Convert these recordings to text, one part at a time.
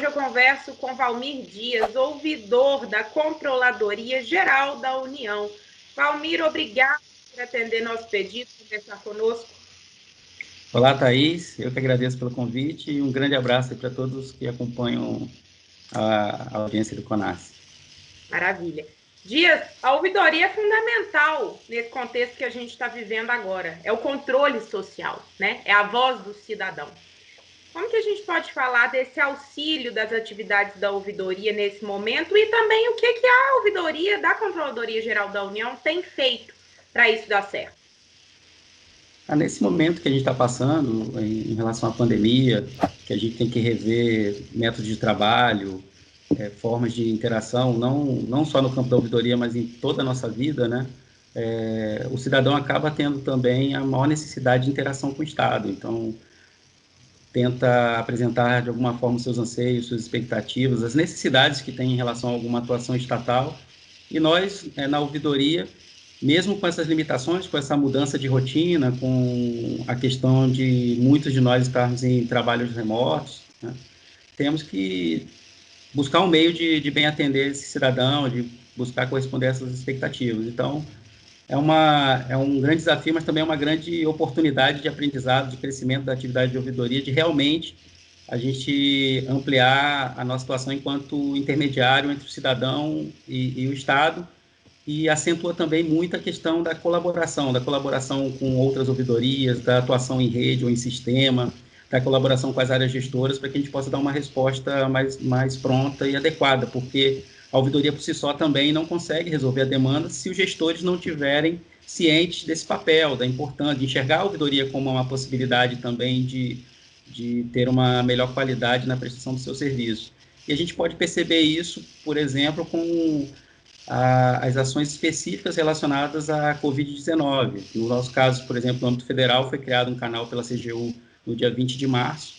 eu converso com Valmir Dias, ouvidor da Controladoria Geral da União. Valmir, obrigado por atender nosso pedido, conversar conosco. Olá, Thaís. Eu que agradeço pelo convite e um grande abraço para todos que acompanham a audiência do CONAS. Maravilha. Dias, a ouvidoria é fundamental nesse contexto que a gente está vivendo agora. É o controle social, né? É a voz do cidadão. Como que a gente pode falar desse auxílio das atividades da ouvidoria nesse momento e também o que a ouvidoria da Controladoria Geral da União tem feito para isso dar certo? Nesse momento que a gente está passando em relação à pandemia, que a gente tem que rever métodos de trabalho, formas de interação, não só no campo da ouvidoria, mas em toda a nossa vida, né? O cidadão acaba tendo também a maior necessidade de interação com o Estado. Então, tenta apresentar de alguma forma os seus anseios, suas expectativas, as necessidades que tem em relação a alguma atuação estatal. E nós, na ouvidoria, mesmo com essas limitações, com essa mudança de rotina, com a questão de muitos de nós estarmos em trabalhos remotos, né, temos que buscar um meio de bem atender esse cidadão, de buscar corresponder a essas expectativas. Então, é um grande desafio, mas também é uma grande oportunidade de aprendizado, de crescimento da atividade de ouvidoria, de realmente a gente ampliar a nossa situação enquanto intermediário entre o cidadão e o Estado, e acentua também muito a questão da colaboração com outras ouvidorias, da atuação em rede ou em sistema, da colaboração com as áreas gestoras, para que a gente possa dar uma resposta mais pronta e adequada, porque a ouvidoria por si só também não consegue resolver a demanda se os gestores não tiverem cientes desse papel, da importância de enxergar a ouvidoria como uma possibilidade também de ter uma melhor qualidade na prestação do seu serviço. E a gente pode perceber isso, por exemplo, com as ações específicas relacionadas à Covid-19. No nosso caso, por exemplo, no âmbito federal, foi criado um canal pela CGU no dia 20 de março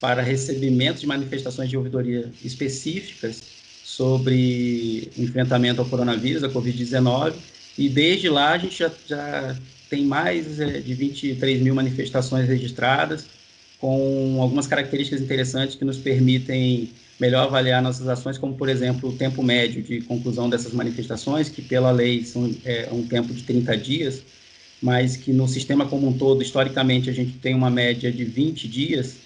para recebimento de manifestações de ouvidoria específicas sobre o enfrentamento ao coronavírus, a Covid-19, e desde lá a gente já tem mais de 23 mil manifestações registradas, com algumas características interessantes que nos permitem melhor avaliar nossas ações, como, por exemplo, o tempo médio de conclusão dessas manifestações, que pela lei são um tempo de 30 dias, mas que no sistema como um todo, historicamente, a gente tem uma média de 20 dias,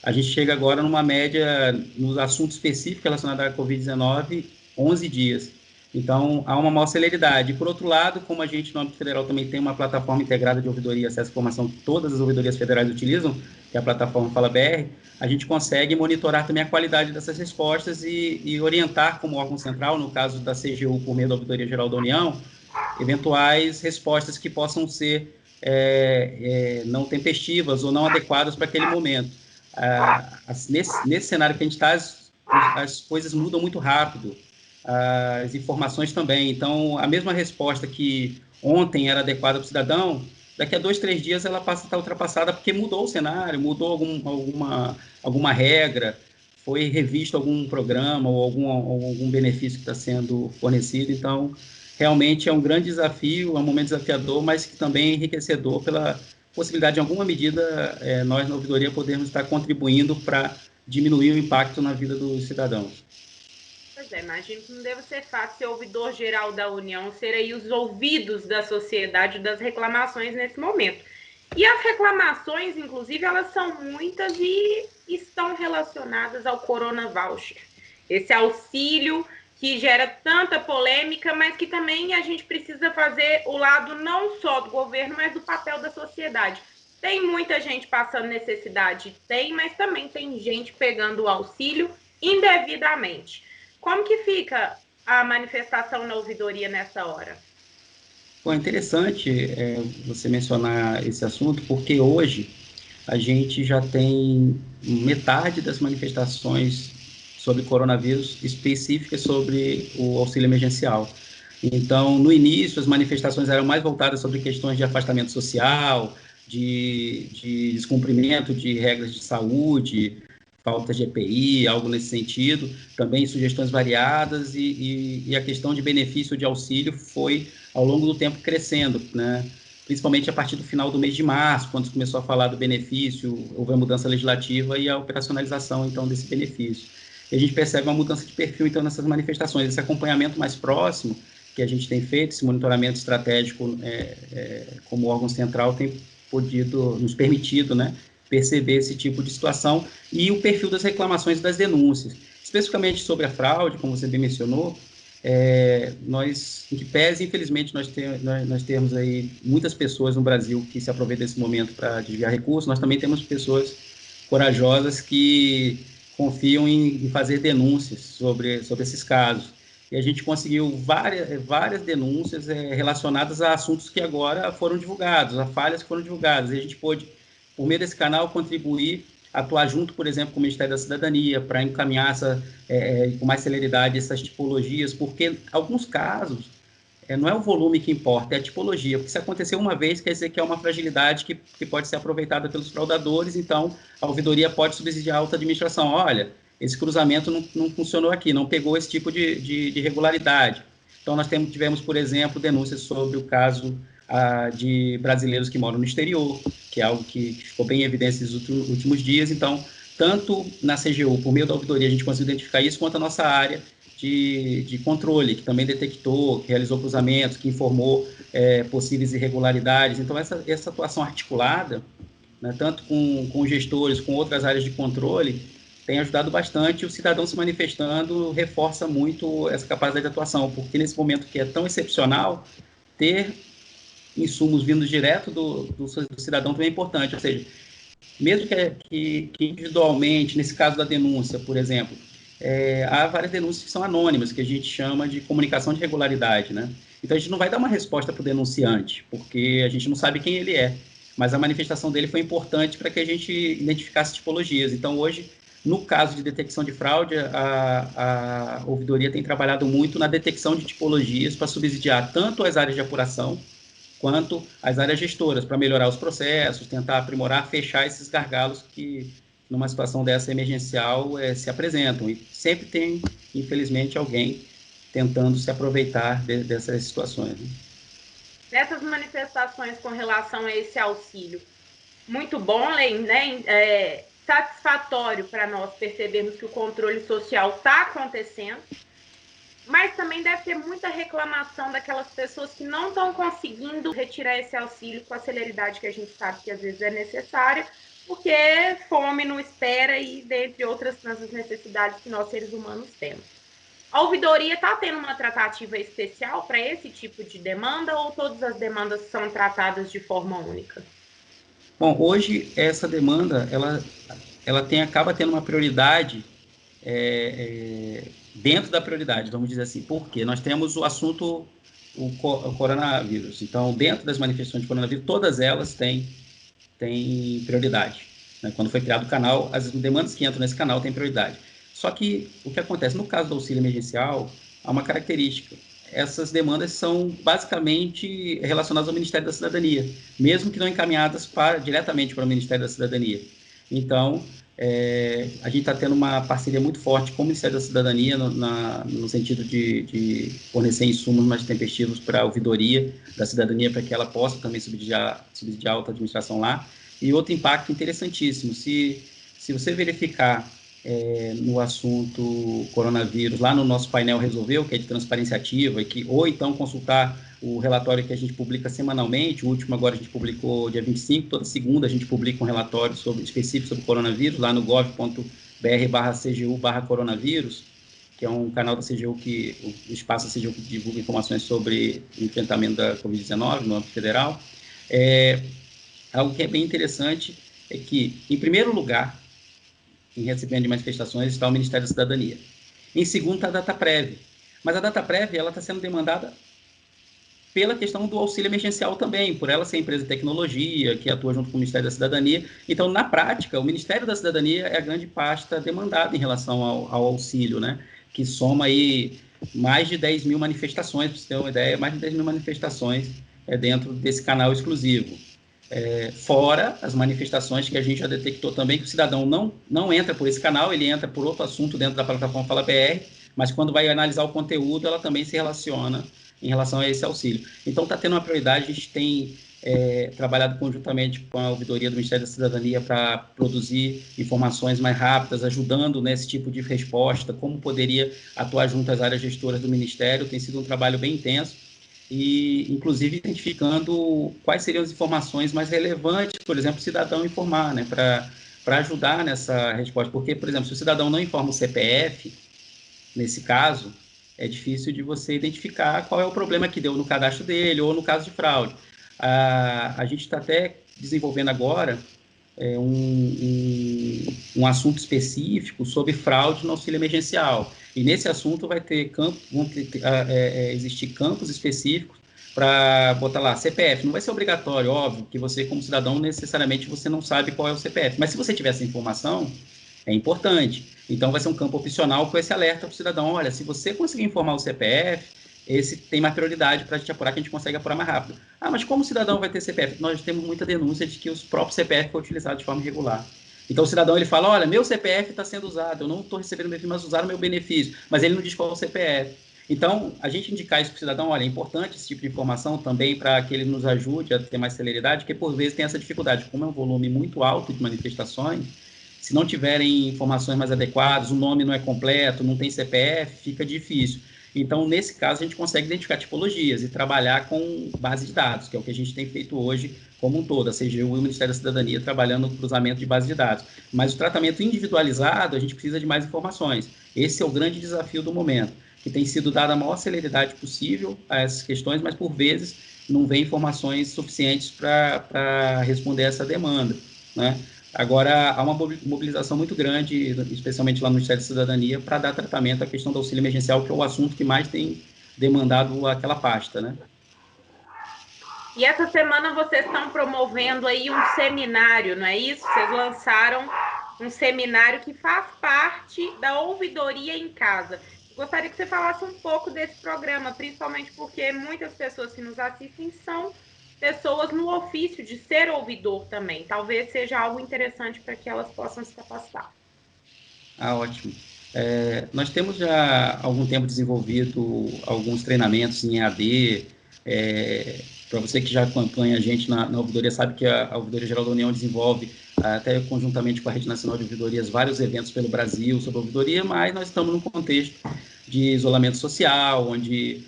a gente chega agora numa média, nos assuntos específicos relacionados à Covid-19, 11 dias. Então, há uma maior celeridade. E, por outro lado, como a gente no âmbito federal também tem uma plataforma integrada de ouvidoria e acesso à informação que todas as ouvidorias federais utilizam, que é a plataforma Fala BR, a gente consegue monitorar também a qualidade dessas respostas e orientar como órgão central, no caso da CGU, por meio da Ouvidoria Geral da União, eventuais respostas que possam ser não tempestivas ou não adequadas para aquele momento. Nesse cenário que a gente está, as coisas mudam muito rápido, as informações também. Então, a mesma resposta que ontem era adequada para o cidadão, daqui a 2, 3 dias ela passa a estar ultrapassada porque mudou o cenário, mudou alguma regra, foi revisto algum programa ou algum benefício que está sendo fornecido. Então, realmente é um grande desafio, é um momento desafiador, mas que também é enriquecedor pela possibilidade, em alguma medida, nós na ouvidoria podermos estar contribuindo para diminuir o impacto na vida dos cidadãos. Pois é, imagino que não deve ser fácil ser ouvidor geral da União, ser aí os ouvidos da sociedade das reclamações nesse momento. E as reclamações, inclusive, elas são muitas e estão relacionadas ao Corona Voucher. Esse auxílio que gera tanta polêmica, mas que também a gente precisa fazer o lado não só do governo, mas do papel da sociedade. Tem muita gente passando necessidade, tem, mas também tem gente pegando o auxílio indevidamente. Como que fica a manifestação na ouvidoria nessa hora? Bom, é interessante você mencionar esse assunto, porque hoje a gente já tem metade das manifestações sobre coronavírus específicas sobre o auxílio emergencial. Então, no início, as manifestações eram mais voltadas sobre questões de afastamento social, de descumprimento de regras de saúde, falta de EPI, algo nesse sentido, também sugestões variadas e a questão de benefício de auxílio foi, ao longo do tempo, crescendo, né? Principalmente a partir do final do mês de março, quando se começou a falar do benefício, houve a mudança legislativa e a operacionalização, então, desse benefício. e a gente percebe uma mudança de perfil, então, nessas manifestações. Esse acompanhamento mais próximo que a gente tem feito, esse monitoramento estratégico como órgão central tem podido, nos permitido, né, perceber esse tipo de situação e o perfil das reclamações e das denúncias. Especificamente sobre a fraude, como você bem mencionou, nós, em que pese, infelizmente, nós temos aí muitas pessoas no Brasil que se aproveitam desse momento para desviar recursos, nós também temos pessoas corajosas que confiam em fazer denúncias sobre esses casos. E a gente conseguiu várias denúncias relacionadas a assuntos que agora foram divulgados, a falhas que foram divulgadas. E a gente pôde, por meio desse canal, contribuir, atuar junto, por exemplo, com o Ministério da Cidadania, para encaminhar com mais celeridade essas tipologias, porque alguns casos não é o volume que importa, é a tipologia, porque se aconteceu uma vez, quer dizer que é uma fragilidade que pode ser aproveitada pelos fraudadores, então a ouvidoria pode subsidiar a alta administração. Olha, esse cruzamento não funcionou aqui, não pegou esse tipo de irregularidade. Então, nós tivemos, por exemplo, denúncias sobre o caso de brasileiros que moram no exterior, que é algo que ficou bem em evidência nos últimos dias. Então, tanto na CGU, por meio da ouvidoria, a gente conseguiu identificar isso, quanto a nossa área de controle, que também detectou, que realizou cruzamentos, que informou possíveis irregularidades. Então, essa atuação articulada, né, tanto com gestores, com outras áreas de controle, tem ajudado bastante. O cidadão se manifestando reforça muito essa capacidade de atuação, porque nesse momento que é tão excepcional, ter insumos vindos direto do cidadão também é importante. Ou seja, mesmo que individualmente, nesse caso da denúncia, por exemplo, há várias denúncias que são anônimas, que a gente chama de comunicação de irregularidade, né? Então, a gente não vai dar uma resposta para o denunciante, porque a gente não sabe quem ele é, mas a manifestação dele foi importante para que a gente identificasse tipologias. Então, hoje, no caso de detecção de fraude, a ouvidoria tem trabalhado muito na detecção de tipologias para subsidiar tanto as áreas de apuração quanto as áreas gestoras, para melhorar os processos, tentar aprimorar, fechar esses gargalos que, numa situação dessa emergencial, se apresentam. E sempre tem, infelizmente, alguém tentando se aproveitar dessas situações. Né? Nessas manifestações com relação a esse auxílio, muito bom, né? Satisfatório para nós percebermos que o controle social está acontecendo, mas também deve ter muita reclamação daquelas pessoas que não estão conseguindo retirar esse auxílio com a celeridade que a gente sabe que às vezes é necessária, porque fome não espera e dentre outras necessidades que nós seres humanos temos. A ouvidoria está tendo uma tratativa especial para esse tipo de demanda ou todas as demandas são tratadas de forma única? Bom, hoje essa demanda ela acaba tendo uma prioridade dentro da prioridade, vamos dizer assim. Por quê? Nós temos o assunto, o coronavírus. Então, dentro das manifestações de coronavírus, todas elas têm prioridade. Né? Quando foi criado o canal, as demandas que entram nesse canal têm prioridade. Só que o que acontece? No caso do auxílio emergencial, há uma característica. Essas demandas são basicamente relacionadas ao Ministério da Cidadania, mesmo que não encaminhadas diretamente para o Ministério da Cidadania. Então, a gente está tendo uma parceria muito forte com o Ministério da Cidadania no sentido de fornecer insumos mais tempestivos para a ouvidoria da cidadania, para que ela possa também subsidiar a alta administração lá. E outro impacto interessantíssimo, se você verificar no assunto coronavírus, lá no nosso painel Resolveu, que é de transparência ativa, ou então consultar o relatório que a gente publica semanalmente, o último agora a gente publicou dia 25, toda segunda a gente publica um relatório específico sobre coronavírus, lá no gov.br/cgu/coronavírus, que é um canal da CGU, o espaço da CGU que divulga informações sobre o enfrentamento da Covid-19 no âmbito federal. Algo que é bem interessante é que, em primeiro lugar, em recebimento de manifestações, está o Ministério da Cidadania. Em segundo, está a DataPrev. Mas a DataPrev está sendo demandada pela questão do auxílio emergencial também, por ela ser empresa de tecnologia, que atua junto com o Ministério da Cidadania. Então, na prática, o Ministério da Cidadania é a grande pasta demandada em relação ao auxílio, né? Que soma aí mais de 10 mil manifestações, para você ter uma ideia, mais de 10 mil manifestações dentro desse canal exclusivo. Fora as manifestações que a gente já detectou também, que o cidadão não entra por esse canal, ele entra por outro assunto dentro da plataforma Fala BR, mas quando vai analisar o conteúdo, ela também se relaciona em relação a esse auxílio. Então, está tendo uma prioridade, a gente tem trabalhado conjuntamente com a ouvidoria do Ministério da Cidadania para produzir informações mais rápidas, ajudando nesse tipo de resposta, como poderia atuar junto às áreas gestoras do Ministério. Tem sido um trabalho bem intenso e, inclusive, identificando quais seriam as informações mais relevantes, por exemplo, o cidadão informar, né, para ajudar nessa resposta. Porque, por exemplo, se o cidadão não informa o CPF, nesse caso, é difícil de você identificar qual é o problema que deu no cadastro dele ou no caso de fraude. A gente está até desenvolvendo agora um assunto específico sobre fraude no auxílio emergencial. E nesse assunto existir campos específicos para botar lá CPF. Não vai ser obrigatório, óbvio, que você, como cidadão, necessariamente você não sabe qual é o CPF. Mas se você tiver essa informação, é importante. Então, vai ser um campo opcional com esse alerta para o cidadão. Olha, se você conseguir informar o CPF, esse tem mais prioridade para a gente apurar, que a gente consegue apurar mais rápido. Ah, mas como o cidadão vai ter CPF? Nós temos muita denúncia de que os próprios CPF foram utilizados de forma irregular. Então, o cidadão ele fala, olha, meu CPF está sendo usado, eu não estou recebendo benefício, mas usaram meu benefício. Mas ele não diz qual é o CPF. Então, a gente indicar isso para o cidadão, olha, é importante esse tipo de informação também para que ele nos ajude a ter mais celeridade, porque por vezes tem essa dificuldade. Como é um volume muito alto de manifestações, se não tiverem informações mais adequadas, o nome não é completo, não tem CPF, fica difícil. Então, nesse caso, a gente consegue identificar tipologias e trabalhar com base de dados, que é o que a gente tem feito hoje como um todo, a CGU e o Ministério da Cidadania trabalhando no cruzamento de base de dados. Mas o tratamento individualizado, a gente precisa de mais informações. Esse é o grande desafio do momento, que tem sido dada a maior celeridade possível a essas questões, mas, por vezes, não vem informações suficientes para responder essa demanda, né? Agora, há uma mobilização muito grande, especialmente lá no Ministério da Cidadania, para dar tratamento à questão do auxílio emergencial, que é o assunto que mais tem demandado aquela pasta, né? E essa semana vocês estão promovendo aí um seminário, não é isso? Vocês lançaram um seminário que faz parte da ouvidoria em casa. Gostaria que você falasse um pouco desse programa, principalmente porque muitas pessoas que nos assistem são pessoas no ofício de ser ouvidor também. Talvez seja algo interessante para que elas possam se capacitar. Ah, ótimo. Nós temos já há algum tempo desenvolvido alguns treinamentos em EAD. Para você que já acompanha a gente na ouvidoria, sabe que a Ouvidoria Geral da União desenvolve, até conjuntamente com a Rede Nacional de Ouvidorias, vários eventos pelo Brasil sobre ouvidoria, mas nós estamos num contexto de isolamento social, onde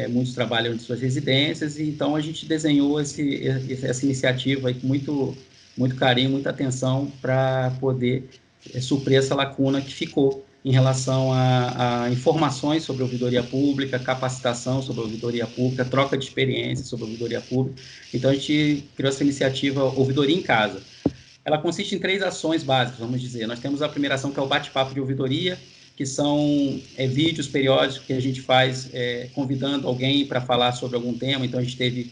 muitos trabalham em suas residências, e então a gente desenhou essa iniciativa aí com muito carinho, muita atenção para poder suprir essa lacuna que ficou em relação a informações sobre ouvidoria pública, capacitação sobre ouvidoria pública, troca de experiências sobre ouvidoria pública. Então, a gente criou essa iniciativa Ouvidoria em Casa. Ela consiste em 3 ações básicas, vamos dizer. Nós temos a primeira ação, que é o bate-papo de ouvidoria, que são vídeos periódicos que a gente faz convidando alguém para falar sobre algum tema. Então, a gente teve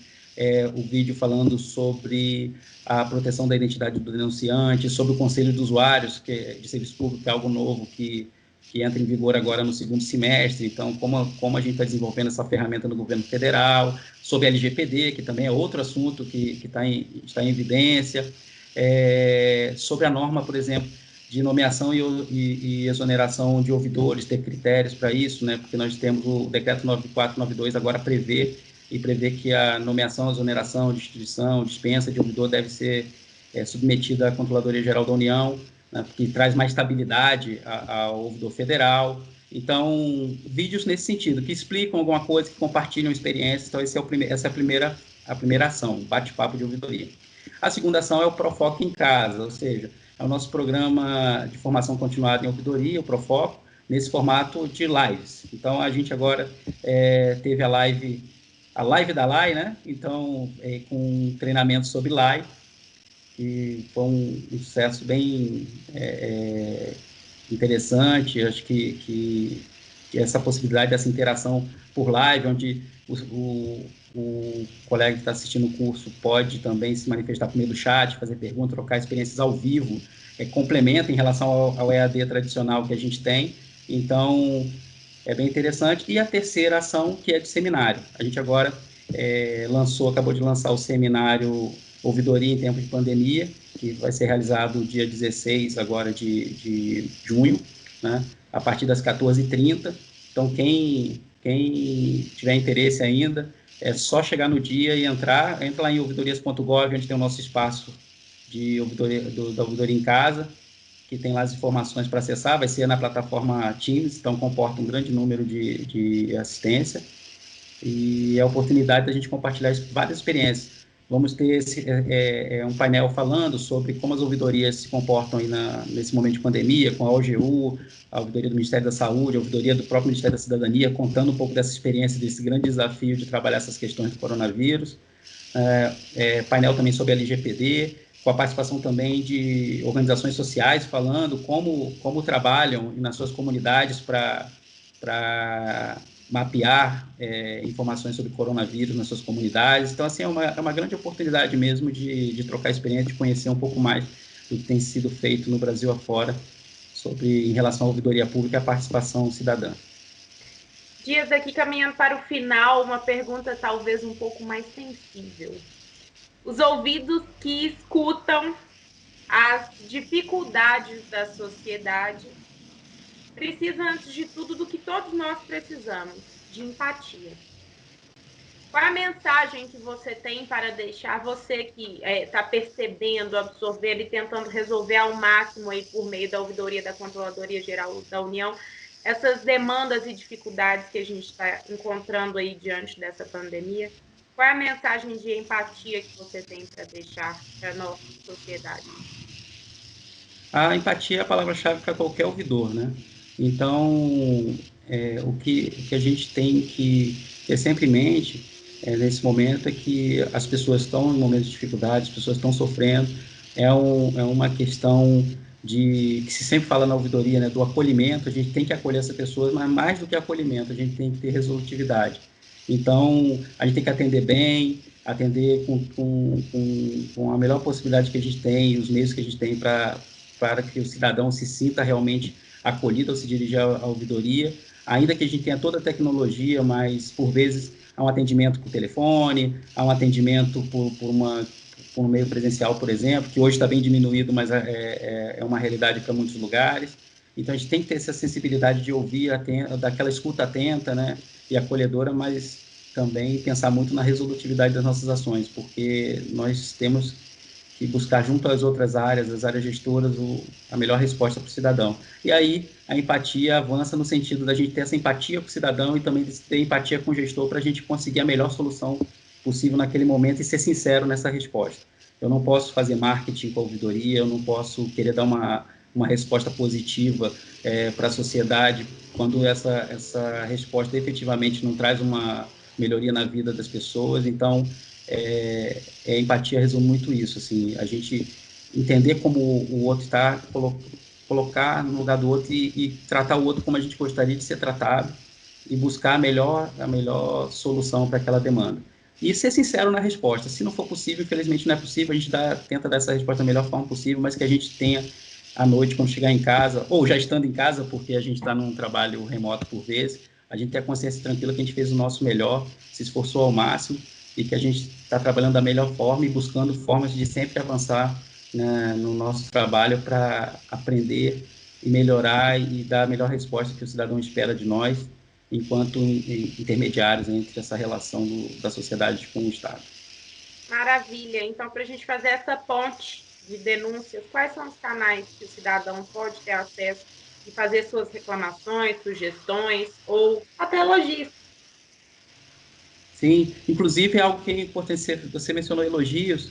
o vídeo falando sobre a proteção da identidade do denunciante, sobre o Conselho de Usuários de Serviço Público, que é algo novo que entra em vigor agora no segundo semestre. Então, como a gente está desenvolvendo essa ferramenta no governo federal, sobre a LGPD, que também é outro assunto que está em evidência, sobre a norma, por exemplo, de nomeação e exoneração de ouvidores, ter critérios para isso, né? Porque nós temos o decreto 9492 agora prevê que a nomeação, exoneração, destituição, dispensa de ouvidor deve ser submetida à Controladoria Geral da União, né, que traz mais estabilidade ao ouvidor federal. Então, vídeos nesse sentido, que explicam alguma coisa, que compartilham experiências. Então, essa é a primeira ação, bate-papo de ouvidoria. A segunda ação é o Profoco em Casa, ou seja, é o nosso programa de formação continuada em ouvidoria, o Profoco, nesse formato de lives. Então, a gente agora teve a live da LAI, né? Então, com um treinamento sobre LAI, que foi um sucesso bem interessante. Acho que essa possibilidade dessa interação por live, onde o colega que está assistindo o curso pode também se manifestar por meio do chat, fazer perguntas, trocar experiências ao vivo, complementa em relação ao EAD tradicional que a gente tem. Então, é bem interessante. E a terceira ação, que é de seminário. A gente agora acabou de lançar o seminário Ouvidoria em Tempo de Pandemia, que vai ser realizado dia 16 agora de junho, né, a partir das 14h30. Então, quem tiver interesse ainda, é só chegar no dia e entra lá em ouvidorias.gov, onde tem o nosso espaço de ouvidoria, da ouvidoria em casa, que tem lá as informações para acessar, vai ser na plataforma Teams, então comporta um grande número de assistência, e é a oportunidade da gente compartilhar várias experiências. Vamos ter um painel falando sobre como as ouvidorias se comportam aí nesse momento de pandemia, com a OGU, a ouvidoria do Ministério da Saúde, a ouvidoria do próprio Ministério da Cidadania, contando um pouco dessa experiência, desse grande desafio de trabalhar essas questões do coronavírus. Painel também sobre a LGPD, com a participação também de organizações sociais, falando como trabalham nas suas comunidades para mapear informações sobre coronavírus nas suas comunidades. Então, assim, é uma grande oportunidade mesmo de trocar experiência, de conhecer um pouco mais do que tem sido feito no Brasil afora em relação à ouvidoria pública e à participação cidadã. Dias, aqui caminhando para o final, uma pergunta talvez um pouco mais sensível. Os ouvidos que escutam as dificuldades da sociedade precisam, antes de tudo, do que todos nós precisamos, de empatia. Qual a mensagem que você tem para deixar, você que está percebendo, absorvendo e tentando resolver ao máximo aí por meio da ouvidoria da Controladoria Geral da União, essas demandas e dificuldades que a gente está encontrando aí diante dessa pandemia? Qual é a mensagem de empatia que você tem para deixar para a nossa sociedade? A empatia é a palavra-chave para qualquer ouvidor, né? Então, o que a gente tem que ter sempre em mente nesse momento é que as pessoas estão em momentos de dificuldade, as pessoas estão sofrendo, é uma questão que se sempre fala na ouvidoria, né, do acolhimento. A gente tem que acolher essas pessoas, mas mais do que acolhimento, a gente tem que ter resolutividade. Então, a gente tem que atender bem, atender com a melhor possibilidade que a gente tem, os meios que a gente tem para que o cidadão se sinta realmente acolhido ao se dirigir à ouvidoria, ainda que a gente tenha toda a tecnologia, mas por vezes há um atendimento por telefone, há um atendimento por um meio presencial, por exemplo, que hoje está bem diminuído, mas é uma realidade para muitos lugares. Então, a gente tem que ter essa sensibilidade de ouvir, daquela escuta atenta, né, e acolhedora, mas também pensar muito na resolutividade das nossas ações, porque nós temos que buscar junto às outras áreas, as áreas gestoras, a melhor resposta para o cidadão. E aí a empatia avança no sentido da gente ter essa empatia com o cidadão e também ter empatia com o gestor para a gente conseguir a melhor solução possível naquele momento e ser sincero nessa resposta. Eu não posso fazer marketing com a ouvidoria, eu não posso querer dar uma resposta positiva para a sociedade quando essa resposta efetivamente não traz uma melhoria na vida das pessoas. Então, a empatia resume muito isso, assim, a gente entender como o outro está, colocar no lugar do outro e tratar o outro como a gente gostaria de ser tratado e buscar a melhor solução para aquela demanda. E ser sincero na resposta. Se não for possível, infelizmente não é possível, a gente tenta dar essa resposta da melhor forma possível, mas que a gente tenha à noite, quando chegar em casa, ou já estando em casa, porque a gente está num trabalho remoto por vezes, a gente tem a consciência tranquila que a gente fez o nosso melhor, se esforçou ao máximo, e que a gente está trabalhando da melhor forma e buscando formas de sempre avançar, né, no nosso trabalho para aprender e melhorar e dar a melhor resposta que o cidadão espera de nós, enquanto intermediários entre essa relação da sociedade com o Estado. Maravilha. Então, para a gente fazer essa ponte de denúncias, quais são os canais que o cidadão pode ter acesso e fazer suas reclamações, sugestões ou até elogios? Sim, inclusive é algo que é importante, você mencionou elogios,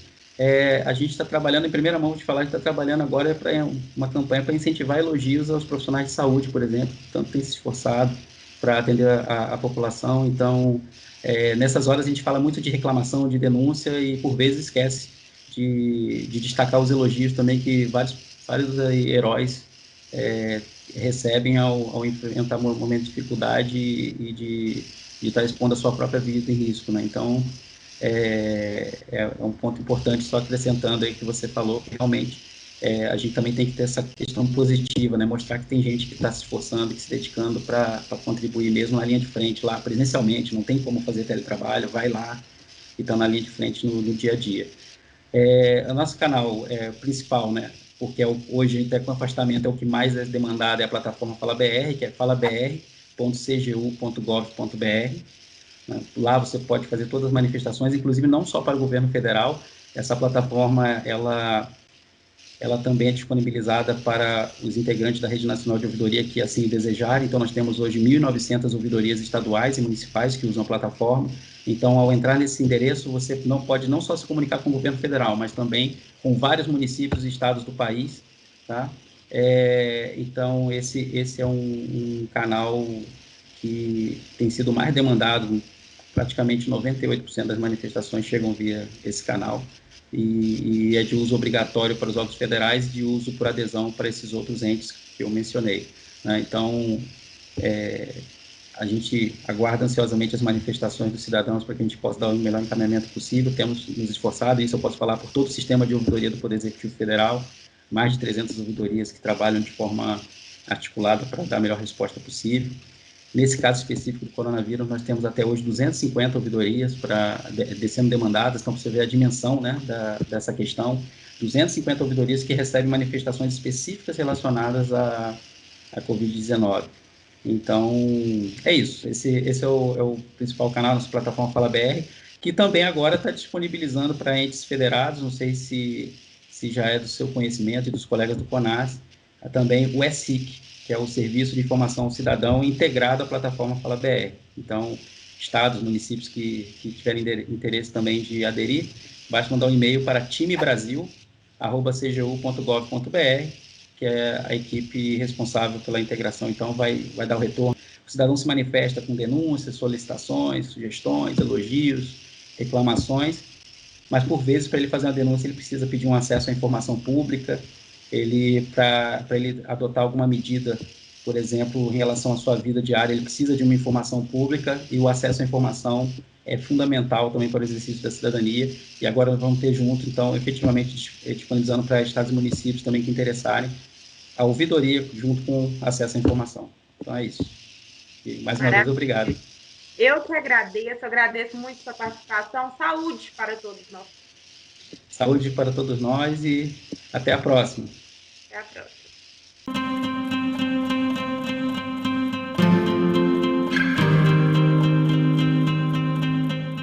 a gente está trabalhando, em primeira mão de falar, a gente está trabalhando agora para uma campanha para incentivar elogios aos profissionais de saúde, por exemplo, que tanto tem se esforçado para atender a população. Então, nessas horas a gente fala muito de reclamação, de denúncia e por vezes esquece de destacar os elogios também que vários heróis recebem ao enfrentar um momento de dificuldade e de estar expondo a sua própria vida em risco, né? Então, é um ponto importante, só acrescentando aí que você falou, que realmente a gente também tem que ter essa questão positiva, né? Mostrar que tem gente que está se esforçando, que se dedicando para contribuir mesmo na linha de frente, lá presencialmente, não tem como fazer teletrabalho, vai lá e está na linha de frente no dia a dia. O nosso canal principal, né? Porque hoje a gente está com afastamento, é o que mais é demandado, é a plataforma Fala BR, que é falabr.cgu.gov.br. né? Lá você pode fazer todas as manifestações, inclusive não só para o governo federal. Essa plataforma, ela também é disponibilizada para os integrantes da Rede Nacional de Ouvidoria que assim desejarem. Então, nós temos hoje 1.900 ouvidorias estaduais e municipais que usam a plataforma. Então, ao entrar nesse endereço, você não pode não só se comunicar com o governo federal, mas também com vários municípios e estados do país, tá? Então, esse é um canal que tem sido mais demandado. Praticamente 98% das manifestações chegam via esse canal. E é de uso obrigatório para os órgãos federais e de uso por adesão para esses outros entes que eu mencionei, né? Então, a gente aguarda ansiosamente as manifestações dos cidadãos para que a gente possa dar o melhor encaminhamento possível. Temos nos esforçado, isso eu posso falar por todo o sistema de ouvidoria do Poder Executivo Federal, mais de 300 ouvidorias que trabalham de forma articulada para dar a melhor resposta possível. Nesse caso específico do coronavírus, nós temos até hoje 250 ouvidorias sendo demandadas, então você vê a dimensão, né, dessa questão. 250 ouvidorias que recebem manifestações específicas relacionadas à Covid-19. Então, é isso. Esse é o principal canal, nossa plataforma Fala BR, que também agora está disponibilizando para entes federados, não sei se já é do seu conhecimento e dos colegas do CONAS, também o ESIC, que é o Serviço de Informação ao Cidadão integrado à plataforma Fala BR. Então, estados, municípios que tiverem interesse também de aderir, basta mandar um e-mail para timebrasil@cgu.gov.br, que é a equipe responsável pela integração. Então, vai dar o retorno. O cidadão se manifesta com denúncias, solicitações, sugestões, elogios, reclamações, mas, por vezes, para ele fazer uma denúncia, ele precisa pedir um acesso à informação pública, para ele adotar alguma medida, por exemplo, em relação à sua vida diária, ele precisa de uma informação pública e o acesso à informação é fundamental também para o exercício da cidadania. E agora nós vamos ter junto, então, efetivamente disponibilizando para estados e municípios também que interessarem a ouvidoria junto com acesso à informação. Então é isso. E, mais uma vez, obrigado. Eu que agradeço muito sua participação. Saúde para todos nós. Saúde para todos nós e até a próxima. Até a próxima.